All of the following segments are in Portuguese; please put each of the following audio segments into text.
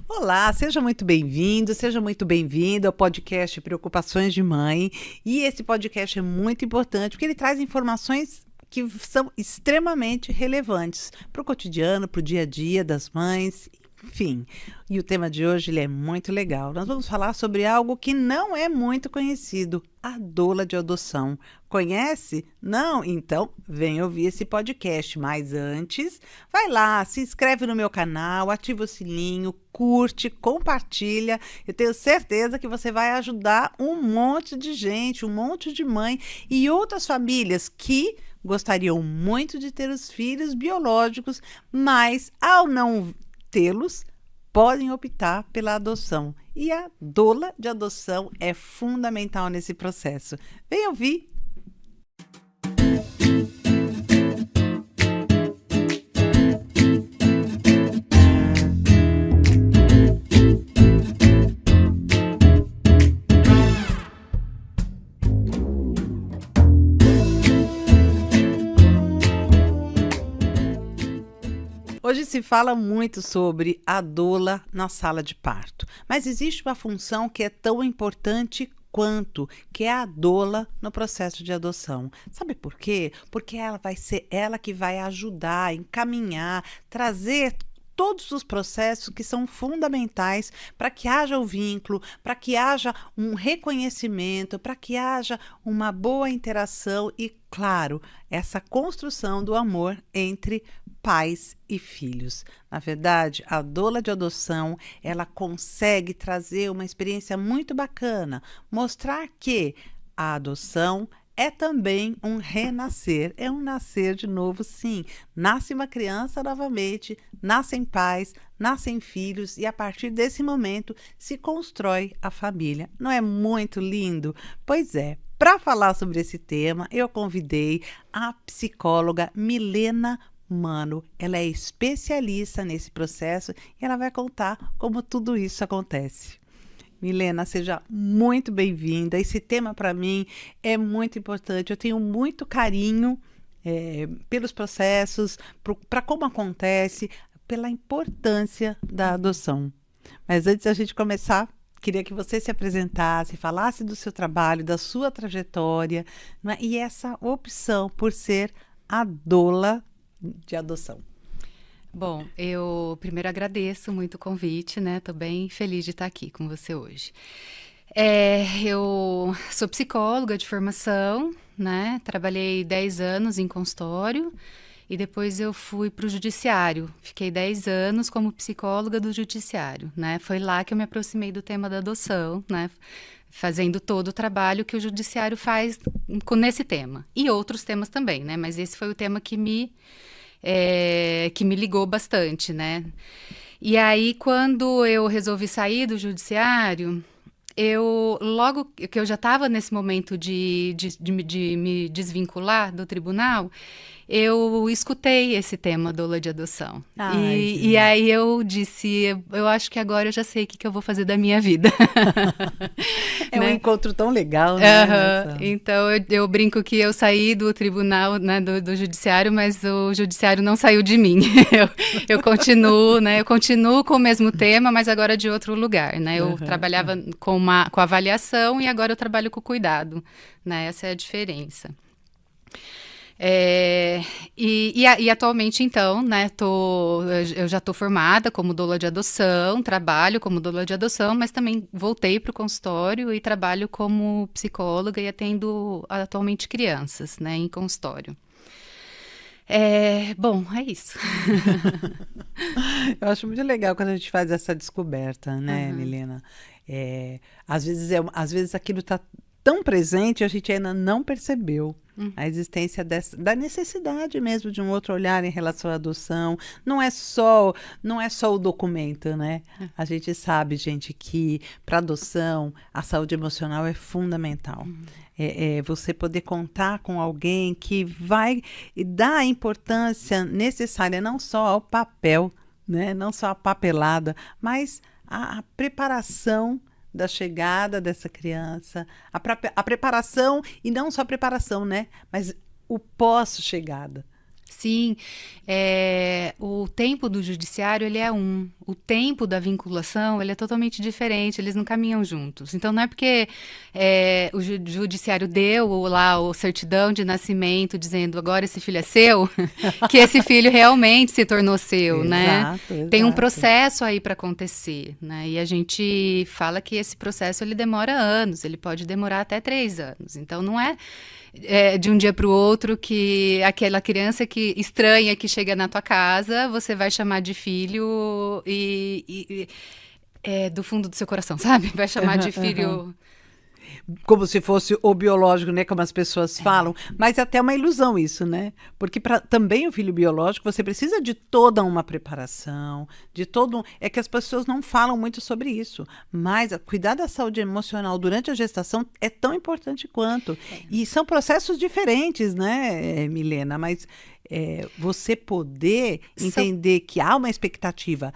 Olá, seja muito bem-vindo, seja muito bem-vindo ao podcast Preocupações de Mãe. E esse podcast é muito importante porque ele traz informações que são extremamente relevantes para o cotidiano, para o dia a dia das mães, enfim. E o tema de hoje ele é muito legal. Nós vamos falar sobre algo que não é muito conhecido, a doula de adoção. Conhece? Não? Então vem ouvir esse podcast. Mas antes, vai lá, se inscreve no meu canal, ativa o sininho, curte, compartilha. Eu tenho certeza que você vai ajudar um monte de gente, um monte de mãe e outras famílias que gostariam muito de ter os filhos biológicos, mas ao não tê-los, podem optar pela adoção. E a doula de adoção é fundamental nesse processo. Vem ouvir! Hoje se fala muito sobre a doula na sala de parto, mas existe uma função que é tão importante quanto, que é a doula no processo de adoção. Sabe por quê? Porque ela vai ser ela que vai ajudar, encaminhar, trazer todos os processos que são fundamentais para que haja o vínculo, para que haja um reconhecimento, para que haja uma boa interação e, claro, essa construção do amor entre pais e filhos. Na verdade, a doula de adoção, ela consegue trazer uma experiência muito bacana, mostrar que a adoção é também um renascer, é um nascer de novo, sim. Nasce uma criança novamente, nascem pais, nascem filhos e a partir desse momento se constrói a família. Não é muito lindo? Pois é. Para falar sobre esse tema, eu convidei a psicóloga Milena Mano. Ela é especialista nesse processo e ela vai contar como tudo isso acontece. Milena, seja muito bem-vinda. Esse tema para mim é muito importante. Eu tenho muito carinho pelos processos, para como acontece, pela importância da adoção. Mas antes da gente começar, queria que você se apresentasse, falasse do seu trabalho, da sua trajetória, né? E essa opção por ser a doula de adoção. Bom, eu primeiro agradeço muito o convite, né? Tô bem feliz de estar aqui com você hoje. Eu sou psicóloga de formação, né? Trabalhei 10 anos em consultório e depois eu fui para o judiciário. Fiquei 10 anos como psicóloga do judiciário, né? Foi lá que eu me aproximei do tema da adoção, né? Fazendo todo o trabalho que o judiciário faz nesse tema. E outros temas também, né? Mas esse foi o tema que me ligou bastante, né? E aí, quando eu resolvi sair do judiciário, logo que eu já estava nesse momento de me desvincular do tribunal, eu escutei esse tema doula de adoção. Ai, E aí eu disse, eu acho que agora eu já sei o que eu vou fazer da minha vida. é um né? encontro tão legal, né? Então eu brinco que eu saí do tribunal, né, do judiciário, mas o judiciário não saiu de mim. Eu continuo, né? Eu continuo com o mesmo tema, mas agora de outro lugar, né? Eu trabalhava com avaliação e agora eu trabalho com cuidado, né? Essa é a diferença. E atualmente, então, né, eu já estou formada como doula de adoção, trabalho como doula de adoção, mas também voltei para o consultório e trabalho como psicóloga e atendo atualmente crianças, né, em consultório. Bom, é isso. Eu acho muito legal quando a gente faz essa descoberta, né, Milena? Às vezes aquilo está tão presente e a gente ainda não percebeu a existência da necessidade mesmo de um outro olhar em relação à adoção. Não é só o documento, né? A gente sabe, gente, que para adoção a saúde emocional é fundamental. Você poder contar com alguém que vai dar a importância necessária não só ao papel, né? Não só a papelada, mas a preparação da chegada dessa criança, a preparação, e não só a preparação, né? Mas o pós-chegada. Sim, o tempo do judiciário ele é um, o tempo da vinculação ele é totalmente diferente, eles não caminham juntos. Então não é porque o judiciário deu lá o certidão de nascimento dizendo agora esse filho é seu, que esse filho realmente se tornou seu, né? Exato. Tem um processo aí para acontecer, né? E a gente fala que esse processo ele demora anos, ele pode demorar até 3 anos. Então não é de um dia para o outro que aquela criança que estranha que chega na tua casa, você vai chamar de filho do fundo do seu coração, sabe? Vai chamar de filho. Como se fosse o biológico, né? Como as pessoas falam. Mas é até uma ilusão isso, né? Porque também o filho biológico, você precisa de toda uma preparação, de todo É que as pessoas não falam muito sobre isso. Mas cuidar da saúde emocional durante a gestação é tão importante quanto. E são processos diferentes, né, Milena? Mas você poder entender que há uma expectativa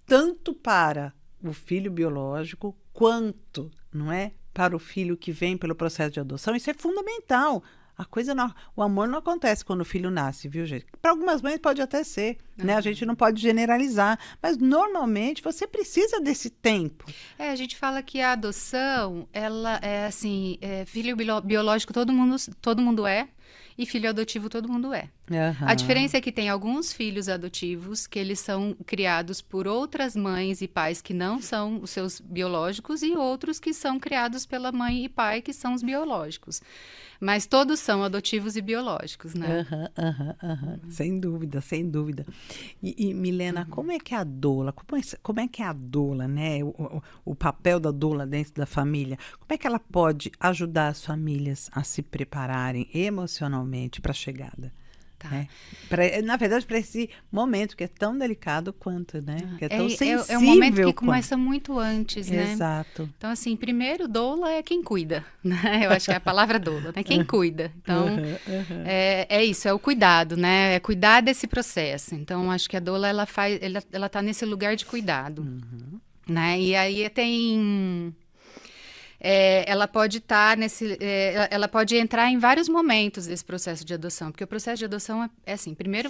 tanto para o filho biológico quanto, não é? Para o filho que vem pelo processo de adoção, isso é fundamental. O amor não acontece quando o filho nasce, viu, gente? Para algumas mães pode até ser, né? A gente não pode generalizar, mas normalmente você precisa desse tempo. A gente fala que a adoção, ela é assim, filho biológico todo mundo é, e filho adotivo todo mundo é. Uhum. A diferença é que tem alguns filhos adotivos que eles são criados por outras mães e pais que não são os seus biológicos e outros que são criados pela mãe e pai que são os biológicos. Mas todos são adotivos e biológicos, né? Sem dúvida, sem dúvida. E Milena, como é que é a doula? Como é que é a doula, né? O papel da doula dentro da família? Como é que ela pode ajudar as famílias a se prepararem emocionalmente para a chegada? Tá. Na verdade, para esse momento que é tão delicado quanto, né? Que é tão sensível. É um momento que começa muito antes, né? Exato. Então, assim, primeiro, doula é quem cuida, né? Eu acho que é a palavra doula, né? Quem cuida. Então, é isso, é o cuidado, né? É cuidar desse processo. Então, acho que a doula, ela tá nesse lugar de cuidado, né? E aí tem... ela pode estar ela pode entrar em vários momentos desse processo de adoção, porque o processo de adoção é assim, primeiro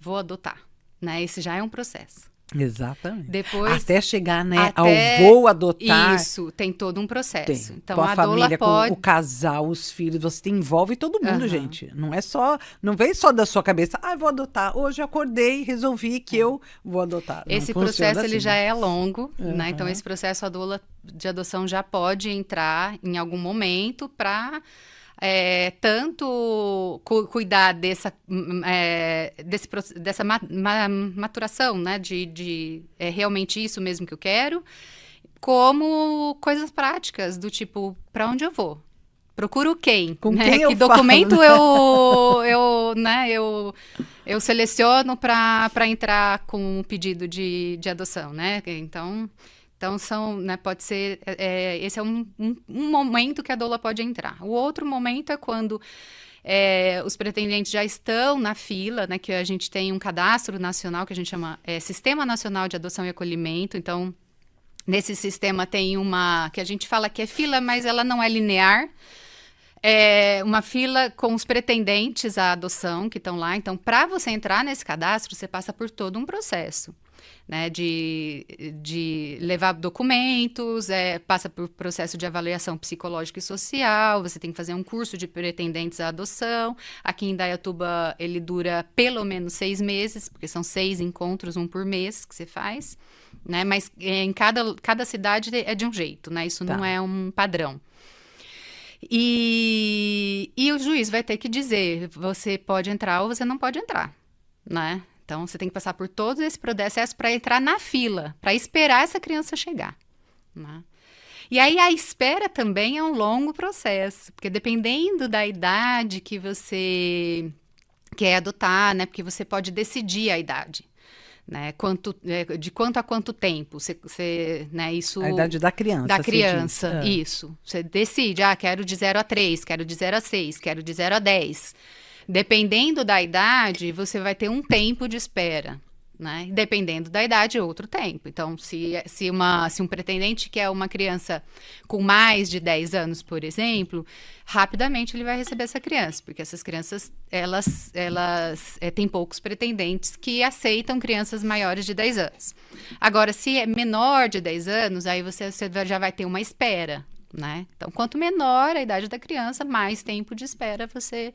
vou adotar, né? Esse já é um processo. Exatamente. Depois, até chegar, né, ao vou adotar. Isso, tem todo um processo. Tem. Então, com a família, doula pode... com o casal, os filhos, você envolve todo mundo, gente. Não vem só da sua cabeça, vou adotar. Hoje eu acordei e resolvi que eu vou adotar. Esse processo, ele já é longo, né? Então, esse processo, a doula de adoção já pode entrar em algum momento para... tanto cuidar dessa maturação, né, de realmente isso mesmo que eu quero, como coisas práticas do tipo, para onde eu vou? Procuro quem? Com né? quem eu que documento falo? eu seleciono para entrar com um pedido de adoção, né? Então, pode ser, esse é um momento que a doula pode entrar. O outro momento é quando os pretendentes já estão na fila, né, que a gente tem um cadastro nacional que a gente chama Sistema Nacional de Adoção e Acolhimento. Então, nesse sistema tem uma, que a gente fala que é fila, mas ela não é linear. É uma fila com os pretendentes à adoção que estão lá. Então, para você entrar nesse cadastro, você passa por todo um processo. Né, de levar documentos, passa por processo de avaliação psicológica e social, você tem que fazer um curso de pretendentes à adoção. Aqui em Indaiatuba ele dura pelo menos 6 meses, porque são 6 encontros, um por mês que você faz, né, mas em cada cidade é de um jeito, né, isso não é um padrão. E o juiz vai ter que dizer, você pode entrar ou você não pode entrar, né? Então, você tem que passar por todo esse processo para entrar na fila, para esperar essa criança chegar, né? E aí, a espera também é um longo processo, porque dependendo da idade que você quer adotar, né? Porque você pode decidir a idade, né? De quanto a quanto tempo, né? Isso... A idade da criança. Da criança, isso. Você decide, quero de 0 a 3, quero de 0 a 6, quero de 0 a 10... Dependendo da idade, você vai ter um tempo de espera, né? Dependendo da idade, outro tempo. Então, se um pretendente quer uma criança com mais de 10 anos, por exemplo, rapidamente ele vai receber essa criança, porque essas crianças, elas têm poucos pretendentes que aceitam crianças maiores de 10 anos. Agora, se é menor de 10 anos, aí você já vai ter uma espera, né? Então, quanto menor a idade da criança, mais tempo de espera você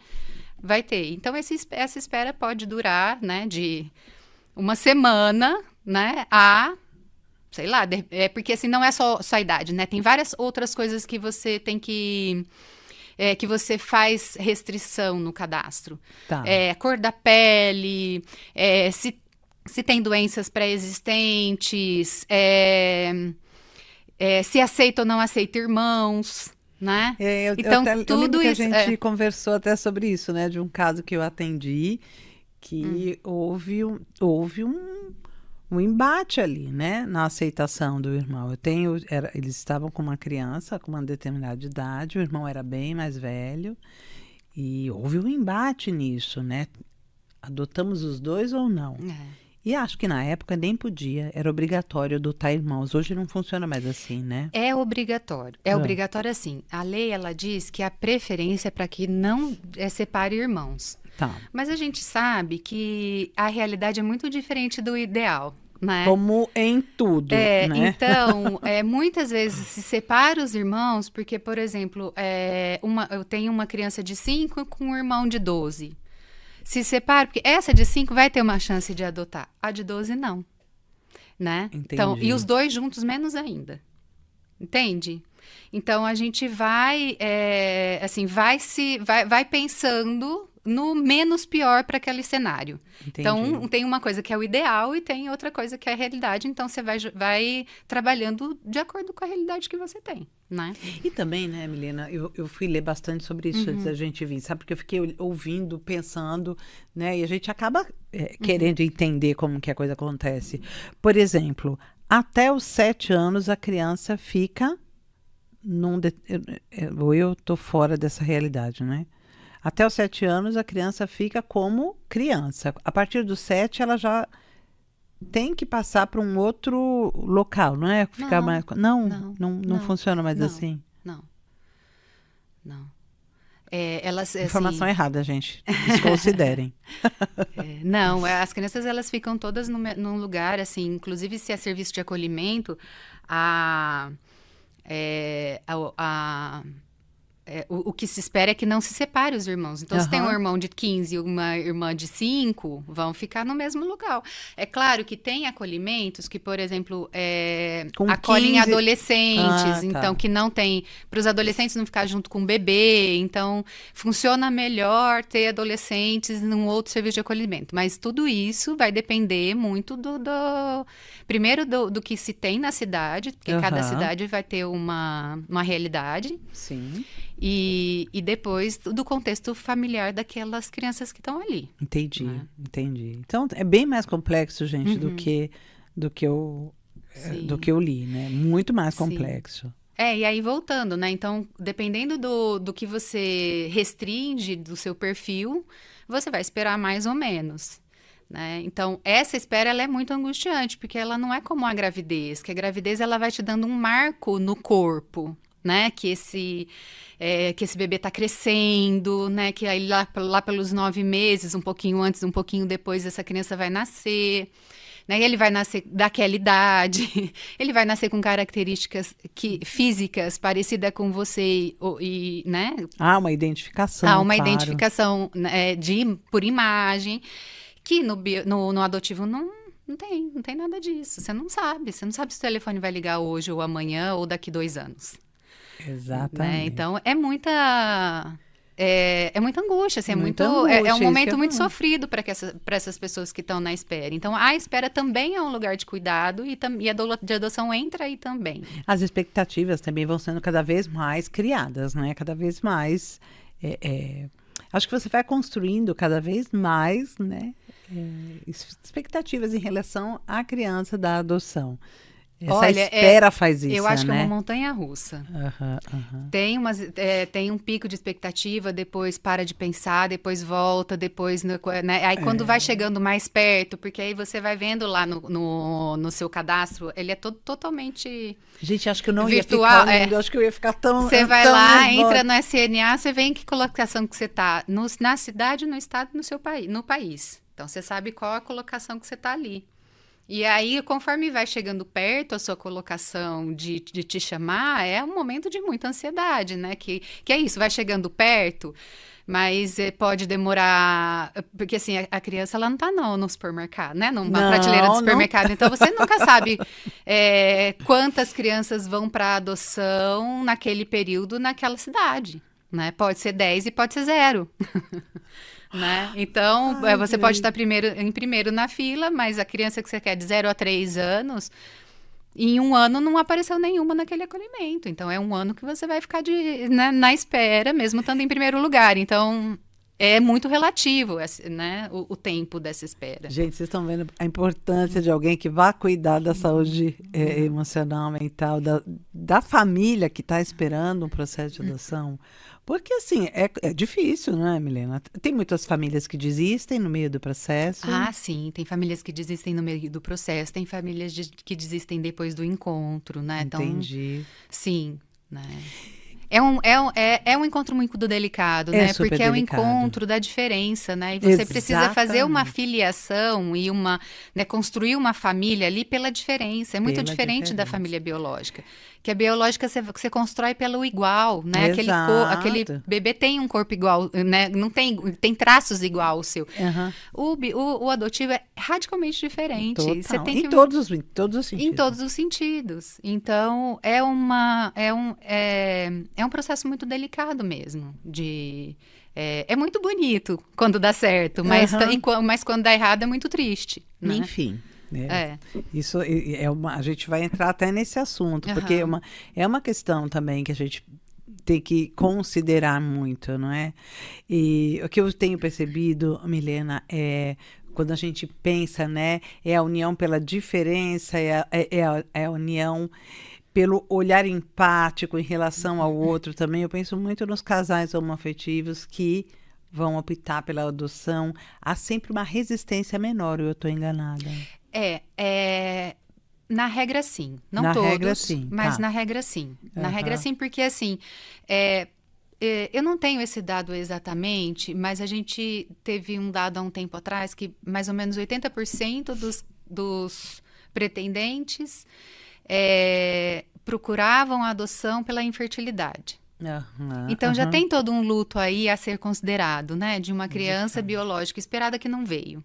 vai ter. Então, essa espera pode durar, né, de uma semana, né, sei lá, porque assim, não é só a idade, né, tem várias outras coisas que você tem que você faz restrição no cadastro. Tá. Cor da pele, se tem doenças pré-existentes, se aceita ou não aceita irmãos, né? Então, eu lembro que a gente conversou até sobre isso, né, de um caso que eu atendi, que houve um embate ali, né, na aceitação do irmão. Eles estavam com uma criança com uma determinada idade, o irmão era bem mais velho, e houve um embate nisso, né? Adotamos os dois ou não? E acho que na época nem podia, era obrigatório adotar irmãos. Hoje não funciona mais assim, né? É obrigatório. É obrigatório assim. A lei, ela diz que a preferência é para que não separe irmãos. Tá. Mas a gente sabe que a realidade é muito diferente do ideal, né? Como em tudo, né? Então, muitas vezes se separa os irmãos, porque, por exemplo, eu tenho uma criança de 5 com um irmão de 12. Se separa, porque essa de 5 vai ter uma chance de adotar, a de 12 não, né? Entendi. Então, e os dois juntos menos ainda, entende? Então, a gente vai pensando no menos pior para aquele cenário. Entendi. Então, tem uma coisa que é o ideal e tem outra coisa que é a realidade. Então, você vai trabalhando de acordo com a realidade que você tem, né? E também, né, Milena, eu fui ler bastante sobre isso antes da gente vir, sabe? Porque eu fiquei ouvindo, pensando, né? E a gente acaba querendo entender como que a coisa acontece. Por exemplo, até os 7 anos a criança fica ou eu tô fora dessa realidade, né? Até os 7 anos, a criança fica como criança. A partir dos 7, ela já tem que passar para um outro local, não é? Ficar mais... Não funciona mais assim? Não. Informação errada, gente. Desconsiderem. Não, as crianças, elas ficam todas num lugar, assim, inclusive se é serviço de acolhimento, o que se espera é que não se separe os irmãos. Então, se tem um irmão de 15 e uma irmã de 5, vão ficar no mesmo lugar. É claro que tem acolhimentos que, por exemplo, acolhem 15... adolescentes. Então, que não tem... Para os adolescentes não ficar junto com o bebê. Então, funciona melhor ter adolescentes num outro serviço de acolhimento. Mas tudo isso vai depender muito primeiro do que se tem na cidade, porque cada cidade vai ter uma realidade. Sim. E depois do contexto familiar daquelas crianças que estão ali. Entendi. Então, é bem mais complexo, gente, do que eu li, né? Muito mais complexo. E aí voltando, né? Então, dependendo do que você restringe do seu perfil, você vai esperar mais ou menos. Né? Então, essa espera ela é muito angustiante, porque ela não é como a gravidez, que a gravidez ela vai te dando um marco no corpo, né? Que esse bebê está crescendo, né? Que aí lá pelos 9 meses, um pouquinho antes, um pouquinho depois, essa criança vai nascer. Né? E ele vai nascer daquela idade, ele vai nascer com características físicas parecidas com você, né? Uma identificação, uma identificação, né, por imagem, que no adotivo não tem nada disso. Você não sabe se o telefone vai ligar hoje ou amanhã ou daqui 2 anos. Exatamente. Né? Então, é muita angústia, assim, é um momento muito sofrido para essas pessoas que estão na espera. Então, a espera também é um lugar de cuidado e a de adoção entra aí também. As expectativas também vão sendo cada vez mais criadas, né? Cada vez mais... acho que você vai construindo cada vez mais, né? Expectativas em relação à criança da adoção. Essa Olha, espera faz eu isso, acho que é uma né? montanha-russa. Aham, aham. Tem um pico de expectativa, depois para de pensar, depois volta, depois, né? Aí quando vai É. chegando mais perto, porque aí você vai vendo lá no seu cadastro, ele é todo totalmente Gente, acho que eu não ia ficar virtual. olhando, acho que eu ia ficar Você vai tão lá, nervosa. entra no SNA, você vê em que colocação que você está, na cidade, no estado, no seu país, no país. Então você sabe qual a colocação que você está ali. E aí, conforme vai chegando perto a sua colocação de te chamar, é um momento de muita ansiedade, né? Que é isso, vai chegando perto, mas pode demorar. Porque assim, a criança ela não tá no supermercado, né? Numa prateleira do Não, não. supermercado. Então você nunca sabe quantas crianças vão para adoção naquele período, naquela cidade. Né? Pode ser 10 e pode ser zero. Né? Então, Ai, você pode estar gente. em primeiro na fila, mas a criança que você quer de 0 a 3 anos, em um ano não apareceu nenhuma naquele acolhimento. Então, é um ano que você vai ficar na espera, mesmo estando em primeiro lugar. Então, é muito relativo, né, o tempo dessa espera. Gente, vocês estão vendo a importância de alguém que vá cuidar da saúde emocional, mental, da família que está esperando um processo de adoção. Porque, assim, é difícil, não é, Milena? Tem muitas famílias que desistem no meio do processo. Ah, sim, tem famílias que desistem no meio do processo, tem famílias que desistem depois do encontro, né? Então, Entendi. sim, né? É um encontro muito delicado, É né? super Porque é o delicado. encontro da diferença, né? E você precisa fazer uma Exatamente. filiação e né, construir uma família ali pela diferença. É muito Pela diferente da diferença. família biológica. Que a biológica você constrói pelo igual, né? Aquele Exato. bebê tem um corpo igual, né? Não tem traços igual ao seu. Aham. O adotivo é radicalmente diferente. Você Total. tem que Em todos os em sentidos. todos os sentidos. Então, é um processo muito delicado mesmo. É muito bonito quando dá certo, Aham. mas quando dá errado é muito triste, né? Enfim, né? É. Isso a gente vai entrar até nesse assunto, porque Aham. é uma questão também que a gente tem que considerar muito, não é? E o que eu tenho percebido, Milena, é quando a gente pensa, né, é a união pela diferença, é a união pelo olhar empático em relação ao outro também. Eu penso muito nos casais homoafetivos que vão optar pela adoção. Há sempre uma resistência menor, ou eu estou enganada? Na regra, sim. Não Na regra, todos, sim, mas tá. na regra, sim. Na regra, Aham. sim, porque assim, é, eu não tenho esse dado exatamente, mas a gente teve um dado há um tempo atrás que mais ou menos 80% dos pretendentes procuravam a adoção pela infertilidade. Aham, Então já aham. tem todo um luto aí a ser considerado, né? De uma De criança fato. biológica esperada que não veio.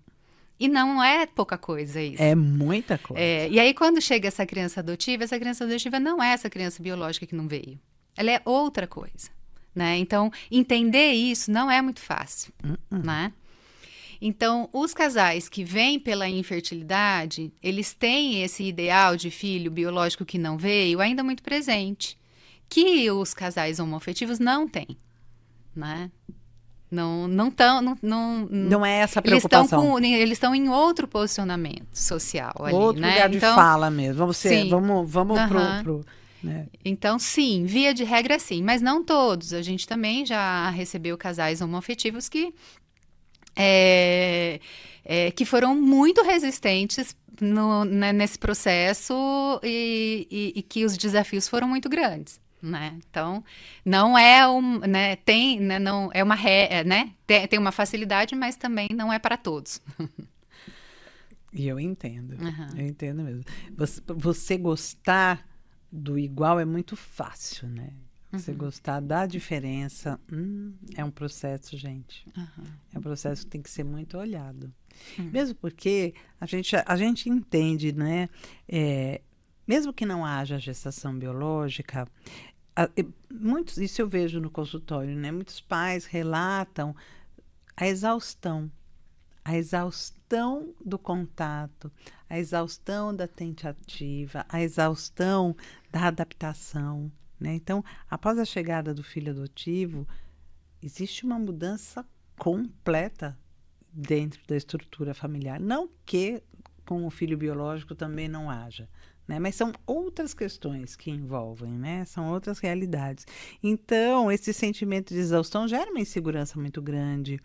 E não é pouca coisa É isso. muita coisa. E aí, quando chega essa criança adotiva não é essa criança biológica que não veio. Ela é outra coisa, né? Então, entender isso não é muito fácil, né? Então, os casais que vêm pela infertilidade, eles têm esse ideal de filho biológico que não veio ainda muito presente, que os casais homoafetivos não têm, né? Não estão, Não é essa a preocupação. eles estão em outro posicionamento social ali, Outro né? lugar de Então, fala mesmo. sim, Vamos aham. né? Então, sim, via de regra, sim, mas não todos. A gente também já recebeu casais homoafetivos que foram muito resistentes nesse processo e que os desafios foram muito grandes. Né? Então, não é né, não é né? Tem uma facilidade, mas também não é para todos. E eu entendo mesmo. Você gostar do igual é muito fácil, né? Você gostar da diferença, é um processo, gente. É um processo que tem que ser muito olhado. Mesmo porque a gente entende, né? Mesmo que não haja gestação biológica, isso eu vejo no consultório, né? Muitos pais relatam a exaustão do contato, a exaustão da tentativa, a exaustão da adaptação, né? Então, após a chegada do filho adotivo, existe uma mudança completa dentro da estrutura familiar. Não que com o filho biológico também não haja, né? Mas são outras questões que envolvem, né? São outras realidades. Então, esse sentimento de exaustão gera uma insegurança muito grande.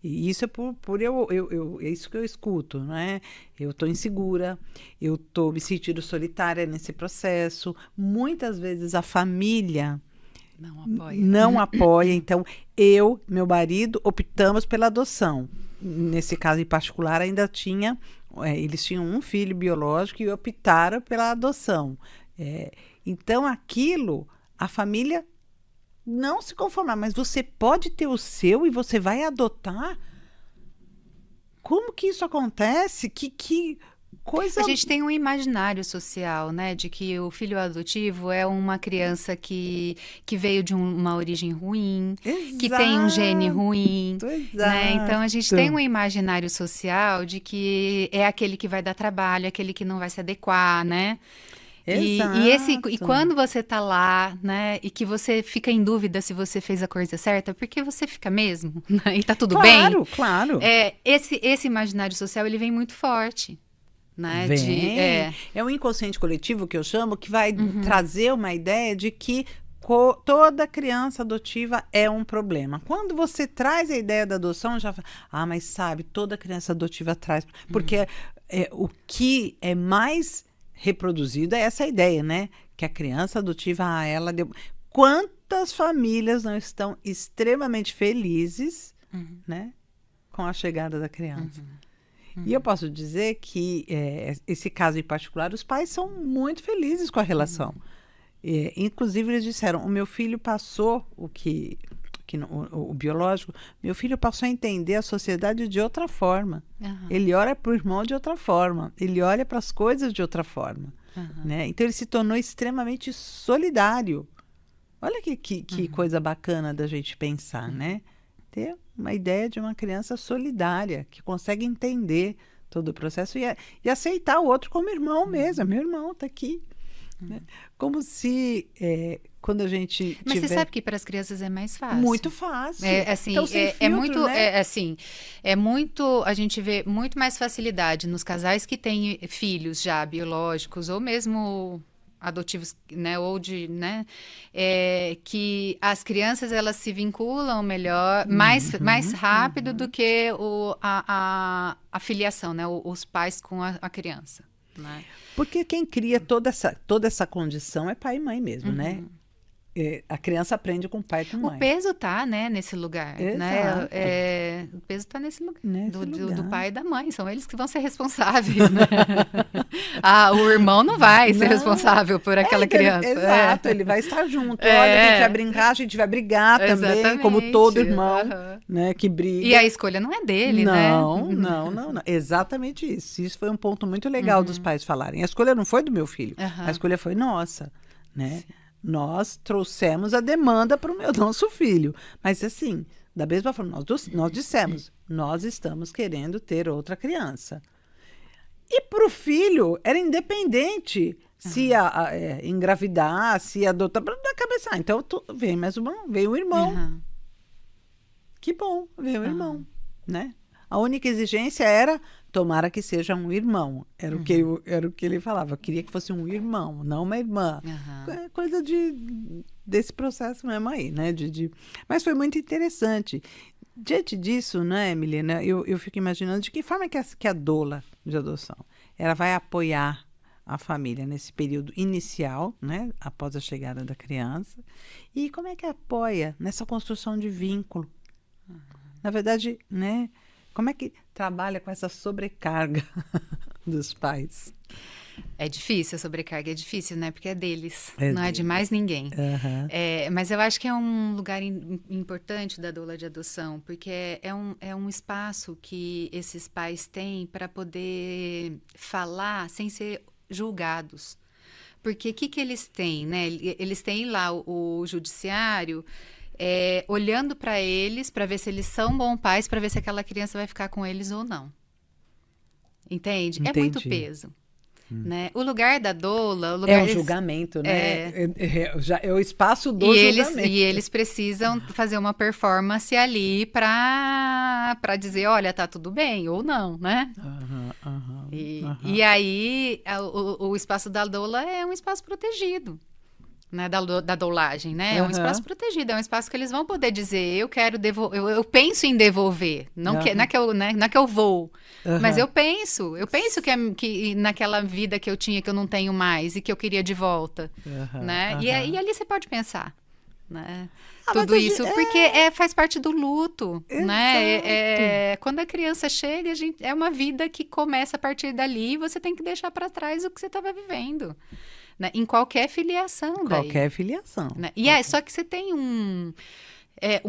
E isso é é isso que eu escuto, né? Eu estou insegura, eu estou me sentindo solitária nesse processo. Muitas vezes a família não apoia. Então, meu marido, optamos pela adoção. Nesse caso em particular, ainda eles tinham um filho biológico e optaram pela adoção. Então, a família não se conformar, mas você pode ter o seu e você vai adotar? Como que isso acontece? Que coisa... A gente tem um imaginário social, né, de que o filho adotivo é uma criança que veio de uma origem ruim, que tem um gene ruim, né? Então a gente tem um imaginário social de que é aquele que vai dar trabalho, aquele que não vai se adequar, né? E quando você tá lá, né, e que você fica em dúvida se você fez a coisa certa, porque você fica mesmo, né, e tá tudo bem. Claro, claro. Esse imaginário social, ele vem muito forte. Né? É um inconsciente coletivo que eu chamo, que vai trazer uma ideia de que toda criança adotiva é um problema. Quando você traz a ideia da adoção, já fala, mas sabe, toda criança adotiva traz. Porque o que é mais reproduzido é essa ideia, né? Que a criança adotiva, ela deu... Quantas famílias não estão extremamente felizes, né? Com a chegada da criança. E eu posso dizer que, esse caso em particular, os pais são muito felizes com a relação. Inclusive, eles disseram, o meu filho passou o biológico, meu filho passou a entender a sociedade de outra forma. Ele olha para o irmão de outra forma. Ele olha para as coisas de outra forma. Né? Então, ele se tornou extremamente solidário. Olha que coisa bacana da gente pensar, né? Ter uma ideia de uma criança solidária, que consegue entender todo o processo e aceitar o outro como irmão mesmo. Meu irmão está aqui. Né? Como se quando a gente Mas você sabe que para as crianças é mais fácil. Muito fácil. Então, a gente vê muito mais facilidade nos casais que têm filhos já biológicos ou mesmo adotivos, né, ou né, que as crianças elas se vinculam melhor, mais rápido do que a filiação, né, os pais com a criança, né? Porque quem cria toda essa condição é pai e mãe mesmo, né? A criança aprende com o pai e com a mãe. O peso tá, né, nesse lugar, né? O peso tá nesse lugar, do pai e da mãe, são eles que vão ser responsáveis, né? O irmão não vai ser responsável por aquela criança. Exato, ele vai estar junto. Olha, a gente vai brincar, a gente vai brigar também, como todo irmão, né, que briga. E a escolha não é dele, né? Não. Exatamente isso. Isso foi um ponto muito legal dos pais falarem. A escolha não foi do meu filho, a escolha foi nossa, né? Sim. Nós trouxemos a demanda para o nosso filho. Mas, assim, da mesma forma, nós dissemos, nós estamos querendo ter outra criança. E para o filho, era independente se engravidar, se adotar, da cabeça. Então, vem mais veio um irmão. Que bom, veio um irmão, né? A única exigência era, tomara que seja um irmão. Era o que ele falava. Eu queria que fosse um irmão, não uma irmã. É coisa desse processo mesmo aí, né? Mas foi muito interessante. Diante disso, né, Milena, eu fico imaginando de que forma que a doula de adoção ela vai apoiar a família nesse período inicial, né, após a chegada da criança, e como é que apoia nessa construção de vínculo. Na verdade, né, como é que trabalha com essa sobrecarga dos pais? É difícil, a sobrecarga é difícil, né? Porque é deles, não é de mais ninguém. Mas eu acho que é um lugar importante da doula de adoção, porque é um espaço que esses pais têm para poder falar sem ser julgados. Porque o que eles têm, né? Eles têm lá o judiciário... olhando para eles, para ver se eles são bons pais, para ver se aquela criança vai ficar com eles ou não. Entende? É muito peso. Né? O lugar da doula... É um julgamento, né? É o espaço do julgamento. E eles precisam fazer uma performance ali para dizer, olha, tá tudo bem, ou não, né? E aí, o espaço da doula é um espaço protegido. Né, da doulagem, né? É um espaço protegido, é um espaço que eles vão poder dizer, eu quero devolver, eu penso em devolver, não é que eu vou, mas eu penso que naquela vida que eu tinha, que eu não tenho mais, e que eu queria de volta, né? E ali você pode pensar, né? Tudo isso, porque faz parte do luto, né? Quando a criança chega, é uma vida que começa a partir dali, e você tem que deixar para trás o que você estava vivendo. Né? Em qualquer filiação. Qualquer filiação. Né? E só que você tem um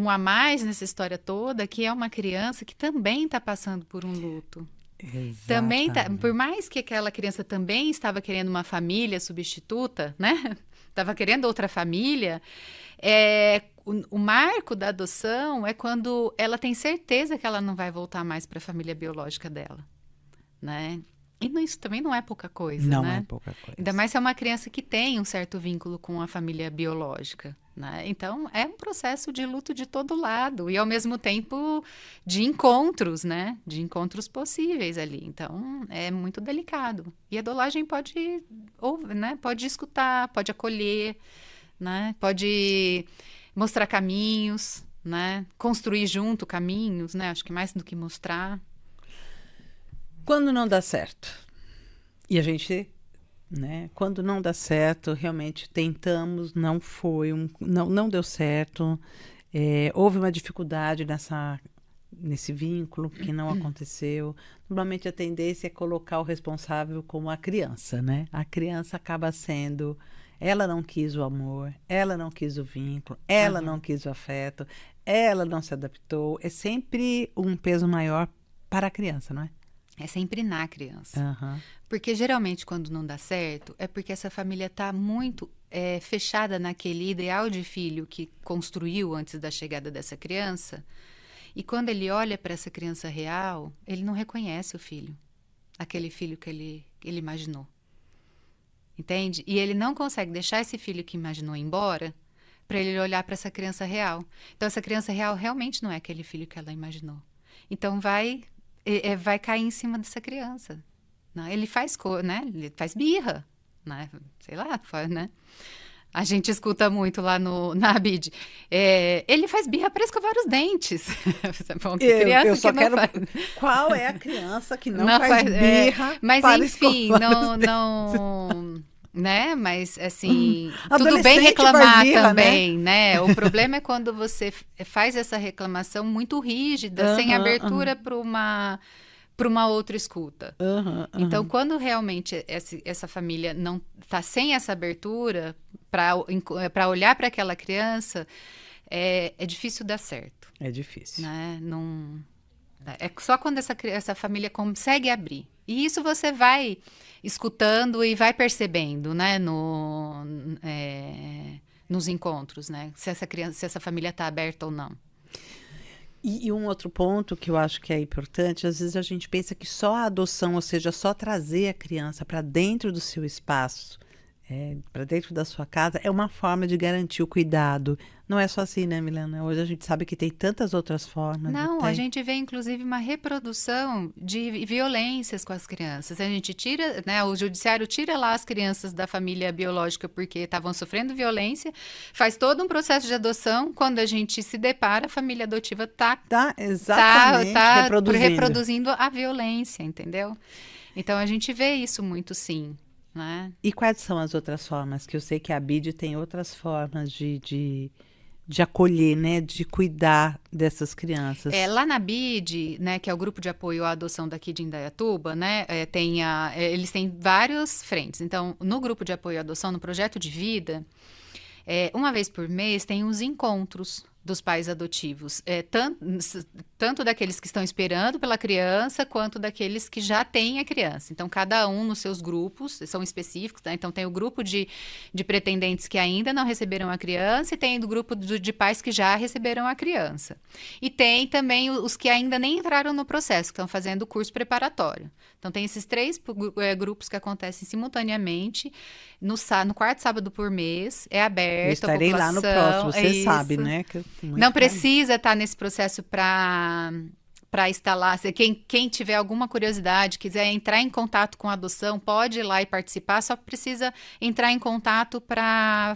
a mais nessa história toda, que é uma criança que também está passando por um luto. Exatamente. Também por mais que aquela criança também estava querendo uma família substituta, né? Estava querendo outra família, o marco da adoção é quando ela tem certeza que ela não vai voltar mais para a família biológica dela, né? E isso também não é pouca coisa, não, né? Não é pouca coisa. Ainda mais se é uma criança que tem um certo vínculo com a família biológica, né? Então, é um processo de luto de todo lado. E, ao mesmo tempo, de encontros, né? De encontros possíveis ali. Então, é muito delicado. E a dolagem pode escutar, pode acolher, né? Pode mostrar caminhos, né? Construir junto caminhos, né? Acho que mais do que mostrar. Quando não dá certo, e a gente, né, quando não dá certo, realmente tentamos, não foi, não deu certo, houve uma dificuldade nesse vínculo que não aconteceu. Normalmente a tendência é colocar o responsável como a criança, né? A criança acaba sendo, ela não quis o amor, ela não quis o vínculo, ela não quis o afeto, ela não se adaptou. É sempre um peso maior para a criança, não é? É sempre na criança. Porque geralmente quando não dá certo é porque essa família está muito fechada naquele ideal de filho que construiu antes da chegada dessa criança. E quando ele olha para essa criança real, ele não reconhece o filho. Aquele filho que ele imaginou. Entende? E ele não consegue deixar esse filho que imaginou ir embora para ele olhar para essa criança real. Então essa criança real realmente não é aquele filho que ela imaginou. Então vai cair em cima dessa criança. Né? Ele faz ele faz birra, né? Sei lá, né? A gente escuta muito lá na ABID. Ele faz birra para escovar os dentes. Bom, que criança eu só que quero... Faz. Qual é a criança que não faz birra mas para enfim, escovar não né? Mas, assim, tudo bem reclamar birra, também, né? O problema é quando você faz essa reclamação muito rígida, sem abertura para uma outra escuta. Então, quando realmente essa família não está sem essa abertura para olhar para aquela criança, é difícil dar certo. É difícil. Né? Não... É só quando essa família consegue abrir. E isso você vai escutando e vai percebendo, né, nos encontros, né? Se essa família está aberta ou não. E um outro ponto que eu acho que é importante, às vezes a gente pensa que só a adoção, ou seja, só trazer a criança para dentro do seu espaço, para dentro da sua casa, é uma forma de garantir o cuidado. Não é só assim, né, Milena? Hoje a gente sabe que tem tantas outras formas. Não, a gente vê, inclusive, uma reprodução de violências com as crianças. A gente tira, né, o judiciário tira lá as crianças da família biológica porque estavam sofrendo violência, faz todo um processo de adoção. Quando a gente se depara, a família adotiva está reproduzindo a violência, entendeu? Então, a gente vê isso muito, sim. Né? E quais são as outras formas? Que eu sei que a BID tem outras formas de acolher, né? De cuidar dessas crianças. Lá na BID, né, que é o grupo de apoio à adoção daqui de Indaiatuba, né, eles têm várias frentes. Então, no grupo de apoio à adoção, no projeto de vida, uma vez por mês tem os encontros dos pais adotivos, tanto daqueles que estão esperando pela criança, quanto daqueles que já têm a criança. Então, cada um nos seus grupos, são específicos, tá? Então, tem o grupo de pretendentes que ainda não receberam a criança e tem o grupo de pais que já receberam a criança. E tem também os que ainda nem entraram no processo, que estão fazendo o curso preparatório. Então, tem esses 3 grupos que acontecem simultaneamente no quarto sábado por mês, é aberto. Eu estarei lá no próximo, você sabe, né? Não precisa estar nesse processo para para instalar. Quem tiver alguma curiosidade, quiser entrar em contato com a adoção, pode ir lá e participar, só precisa entrar em contato para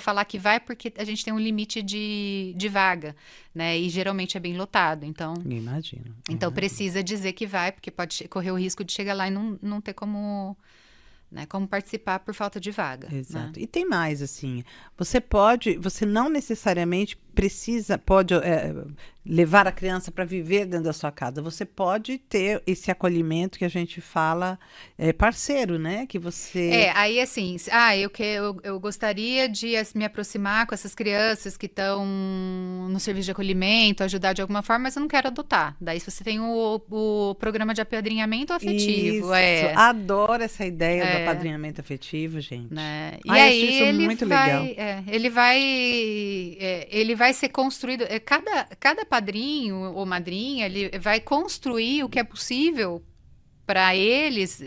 falar que vai, porque a gente tem um limite de vaga, né? E geralmente é bem lotado. Então Imagino. precisa dizer que vai, porque pode correr o risco de chegar lá e não ter como, né, como participar por falta de vaga. Exato. Né? E tem mais, assim, você não necessariamente pode levar a criança para viver dentro da sua casa. Você pode ter esse acolhimento que a gente fala parceiro, né? Que você... Aí assim, eu gostaria de me aproximar com essas crianças que estão no serviço de acolhimento, ajudar de alguma forma, mas eu não quero adotar. Daí você tem o programa de apadrinhamento afetivo. Isso, adoro essa ideia do apadrinhamento afetivo, gente. Né? E Ai, aí acho isso muito legal. ele vai ser construído, cada padrinho ou madrinha, ele vai construir o que é possível para eles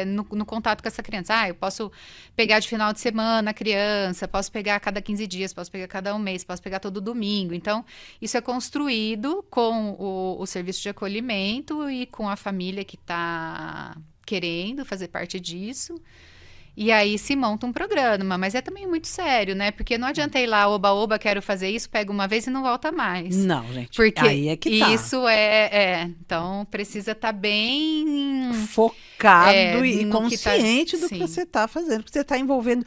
no contato com essa criança. Eu posso pegar de final de semana a criança, posso pegar a cada 15 dias, posso pegar a cada um mês, posso pegar todo domingo. Então, isso é construído com o serviço de acolhimento e com a família que está querendo fazer parte disso. E aí se monta um programa, mas é também muito sério, né? Porque não adianta ir lá, oba-oba, quero fazer isso, pega uma vez e não volta mais. Não, gente, porque aí é que tá. Isso então precisa estar bem focado e consciente do que sim. você está fazendo, porque você está envolvendo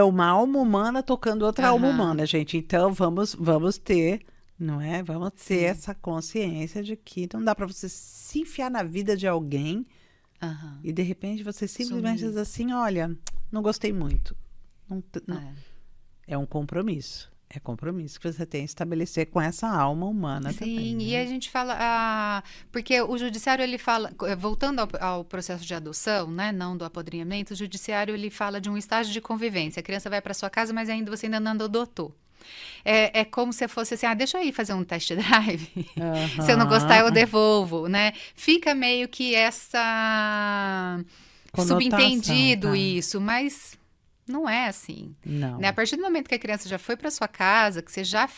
uma alma humana tocando outra alma humana, gente. Então vamos ter, não é? Vamos ter essa consciência de que não dá para você se enfiar na vida de alguém e de repente você simplesmente diz assim, olha, não gostei muito. É um compromisso. É compromisso que você tem que estabelecer com essa alma humana também. Sim, e a gente fala... porque o judiciário, ele fala... Voltando ao processo de adoção, né, não do apadrinhamento, o judiciário, ele fala de um estágio de convivência. A criança vai para sua casa, mas você ainda não adotou. É como se fosse assim, deixa eu ir fazer um test drive. Se eu não gostar, eu devolvo, né? Fica meio que essa... subentendido isso, mas... não é assim. Não. Né? A partir do momento que a criança já foi para sua casa, que você já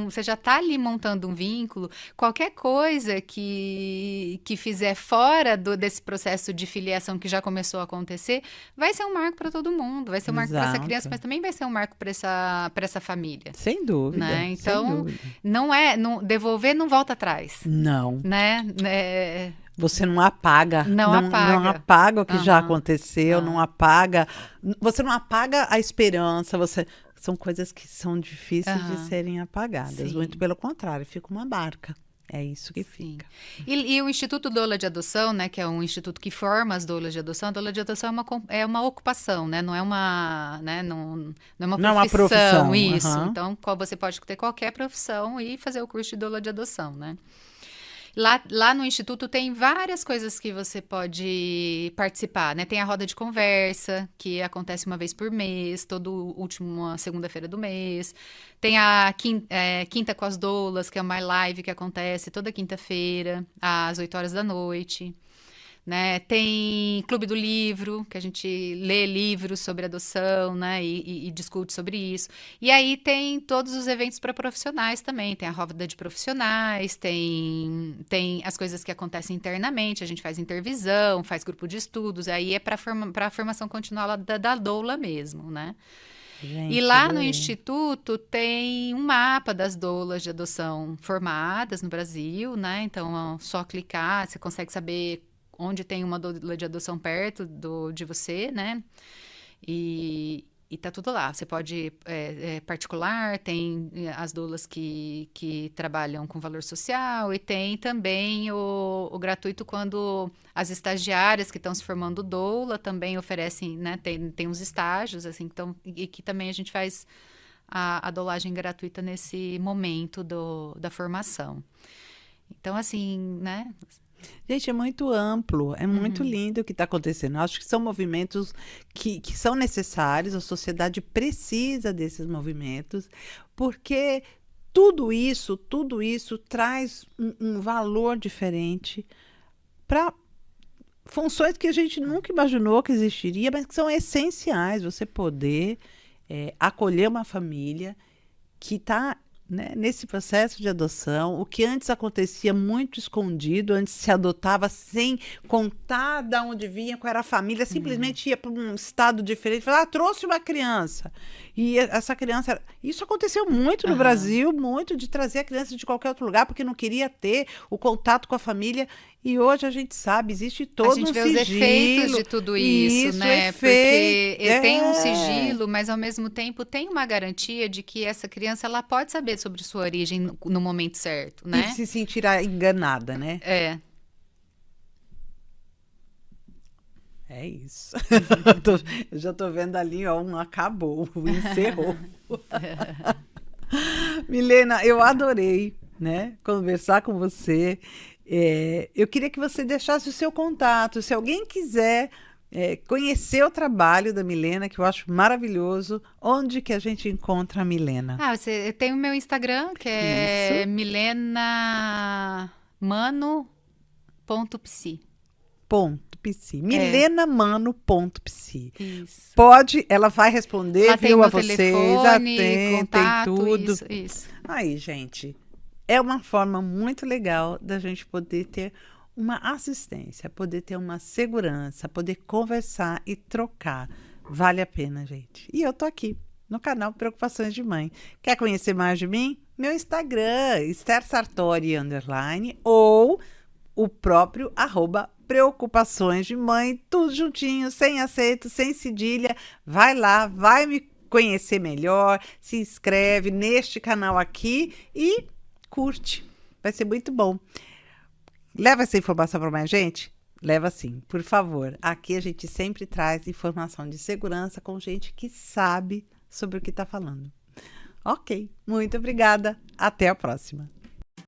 você já está ali montando um vínculo, qualquer coisa que fizer fora desse processo de filiação que já começou a acontecer, vai ser um marco para todo mundo, vai ser um marco para essa criança, mas também vai ser um marco para essa família. Sem dúvida. Né? Então, sem dúvida. Devolver não volta atrás. Não. Né? Você não apaga. Não apaga o que já aconteceu, não apaga. Você não apaga a esperança. São coisas que são difíceis de serem apagadas. Sim. Muito pelo contrário, fica uma marca. É isso que fica. E o Instituto Doula de Adoção, né, que é um instituto que forma as doulas de adoção, a doula de adoção é uma ocupação, né, não é uma, né, não é uma profissão. Isso. Então, você pode ter qualquer profissão e fazer o curso de doula de adoção, né? Lá no Instituto tem várias coisas que você pode participar, né? Tem a roda de conversa, que acontece uma vez por mês, toda última segunda-feira do mês. Tem a Quinta com as Doulas, que é uma live que acontece toda quinta-feira, às 8 horas da noite. Né? Tem Clube do Livro, que a gente lê livros sobre adoção, né? E discute sobre isso. E aí tem todos os eventos para profissionais também. Tem a roda de profissionais, tem as coisas que acontecem internamente, a gente faz intervisão, faz grupo de estudos, aí é para a formação continuada da doula mesmo, né? Gente, e lá no Instituto tem um mapa das doulas de adoção formadas no Brasil, né? Então, só clicar, você consegue saber onde tem uma doula de adoção perto de você, né? E tá tudo lá. Você pode particular, tem as doulas que trabalham com valor social e tem também o gratuito quando as estagiárias que estão se formando doula também oferecem, né? Tem uns estágios, assim, e que também a gente faz a doulagem gratuita nesse momento da formação. Então, assim, né? Gente, é muito amplo, é muito lindo o que está acontecendo. Acho que são movimentos que são necessários, a sociedade precisa desses movimentos, porque tudo isso traz um valor diferente para funções que a gente nunca imaginou que existiria, mas que são essenciais. Você poder acolher uma família que está né, nesse processo de adoção, o que antes acontecia muito escondido, antes se adotava sem contar de onde vinha, qual era a família, simplesmente ia para um estado diferente, falava, trouxe uma criança. E essa criança... Isso aconteceu muito no Brasil, muito, de trazer a criança de qualquer outro lugar, porque não queria ter o contato com a família. E hoje a gente sabe, existe todo A gente vê sigilo. os efeitos de tudo isso, né? Porque tem um sigilo, mas ao mesmo tempo tem uma garantia de que essa criança ela pode saber sobre sua origem no momento certo, né? E se sentirá enganada, né? É. É isso. Eu já tô vendo ali, ó, acabou, encerrou. Milena, eu adorei, né, conversar com você. Eu queria que você deixasse o seu contato. Se alguém quiser conhecer o trabalho da Milena, que eu acho maravilhoso, onde que a gente encontra a Milena? Você tem o meu Instagram, que é Isso. milenamano.psi. .psi. milenamano.psi. Isso. Pode, ela vai responder, Lá tem viu, meu a vocês. telefone, Tem contato, tudo. isso. Aí, gente, é uma forma muito legal da gente poder ter uma assistência, poder ter uma segurança, poder conversar e trocar. Vale a pena, gente. E eu tô aqui no canal Preocupações de Mãe. Quer conhecer mais de mim? Meu Instagram, Esther Sartori _ ou o próprio @Preocupações de Mãe, tudo juntinho, sem acento, sem cedilha. Vai lá, vai me conhecer melhor, se inscreve neste canal aqui e curte. Vai ser muito bom. Leva essa informação para mais gente? Leva sim, por favor. Aqui a gente sempre traz informação de segurança com gente que sabe sobre o que está falando. Ok, muito obrigada. Até a próxima.